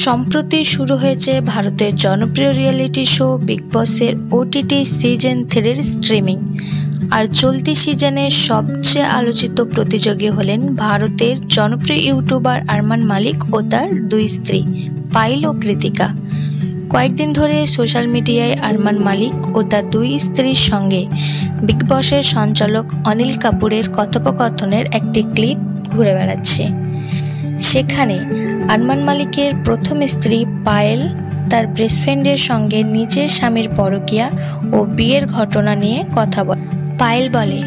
সম্প্রতি শুরু হয়েছে ভারতের জনপ্রিয় রিয়েলিটি শো বিগ বসের ওটিটি সিজন 3-র স্ট্রিমিং। আর চলতি সিজনের সবচেয়ে আলোচিত প্রতিযোগী হলেন ভারতের জনপ্রিয় ইউটিউবার আরমান মালিক ও তার দুই স্ত্রী পায়েল ও কৃতিকা। কয়েকদিন ধরে সোশ্যাল মিডিয়ায় আরমান মালিক ও তার দুই স্ত্রীর সঙ্গে বিগ বসের সঞ্চালক অনিল কাপুরের কথোপকথনের একটি ক্লিপ ঘুরে বেড়াচ্ছে। সেখানে আরমান মালিকের প্রথম স্ত্রী পায়েল তার বেস্ট ফ্রেন্ডের সঙ্গে নিজের স্বামীর পরকীয়া ও বিয়ের ঘটনা নিয়ে কথা বলে। পায়েল বলে,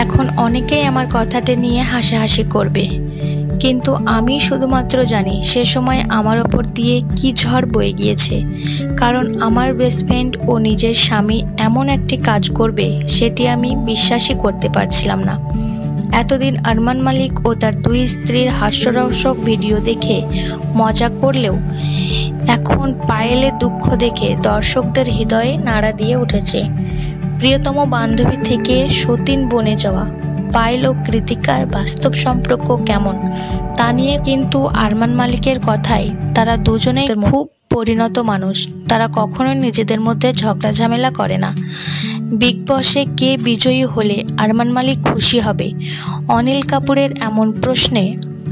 এখন অনেকেই আমার কথাটা নিয়ে হাসাহাসি করবে, কিন্তু আমি শুধুমাত্র জানি সে সময় আমার ওপর দিয়ে কি ঝড় বয়ে গিয়েছে, কারণ আমার বেস্ট ফ্রেন্ড ও নিজের স্বামী এমন একটি কাজ করবে সেটি আমি বিশ্বাসই করতে পারছিলাম না। এতদিন আরমান মালিক ও তার দুই স্ত্রীর হাস্যরসক ভিডিও দেখে মজা করলেও এখন পায়েলের দুঃখ দেখে দর্শকদের হৃদয়ে নাড়া দিয়ে উঠেছে। প্রিয়তম বান্ধবী থেকে সতীন বনে যাওয়া পায়েল ও কৃতিকার বাস্তব সম্পর্ক কেমন তা নিয়ে কিন্তু আরমান মালিকের কথায় তারা দুজনেই খুব পরিণত মানুষ। তারা কখনোই নিজেদের মধ্যে ঝগড়া ঝামেলা করে না। বিগ বসে কে বিজয়ী হলে আরমান মালিক খুশি হবে? অনিল কাপুরের এমন প্রশ্নে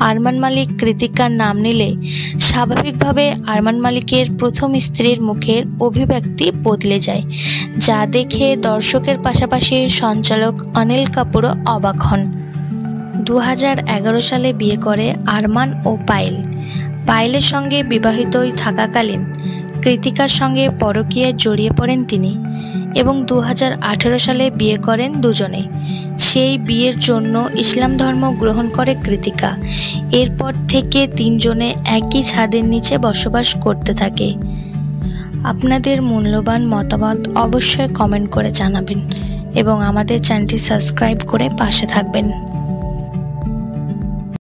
আরমান মালিক কৃতিকার নাম নিলে স্বাভাবিকভাবে আরমান মালিকের প্রথম স্ত্রীর মুখের অভিব্যক্তি বদলে যায়, যা দেখে দর্শকের পাশাপাশি সঞ্চালক অনিল কাপুরও অবাক হন। 2011 সালে বিয়ে করে আরমান ও পায়েল। পায়েলের সঙ্গে বিবাহিত থাকাকালীন কৃতিকার সঙ্গে পরকীয়ায় জড়িয়ে পড়েন তিনি এবং 2018 সালে বিয়ে করেন দুজনে। সেই বিয়ের জন্য ইসলাম ধর্ম গ্রহণ করে কৃতিকা। এরপর থেকে তিনজনে একই ছাদের নিচে বসবাস করতে থাকে। আপনাদের মূল্যবান মতামত অবশ্যই কমেন্ট করে জানাবেন এবং আমাদের চ্যানেলটি সাবস্ক্রাইব করে পাশে থাকবেন।